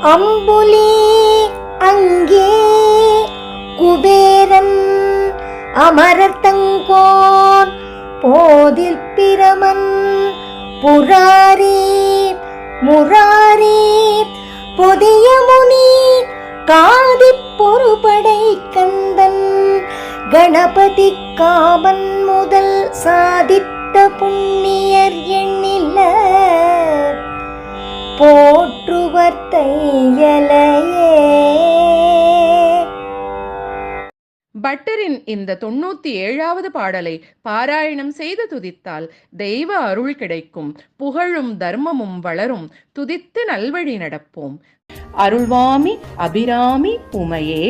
அம்புலி அங்கே குபேரன் அமரர்தங்கோன் போதில் பிரமன் புராரி முராரி புதிய முனி காதிப் பொறுபடை கந்தன் கணபதி காமன் முதல் சாதித்த புண்ணியர் எண்ணில்ல போற்றுவர் தையலையே. பட்டரின் இந்த 97வது பாடலை பாராயணம் செய்து துதித்தால் தெய்வ அருள் கிடைக்கும், புகழும் தர்மமும் வளரும், துதித்து நல்வழி நடப்போம். அருள்வாமி அபிராமி உமையே.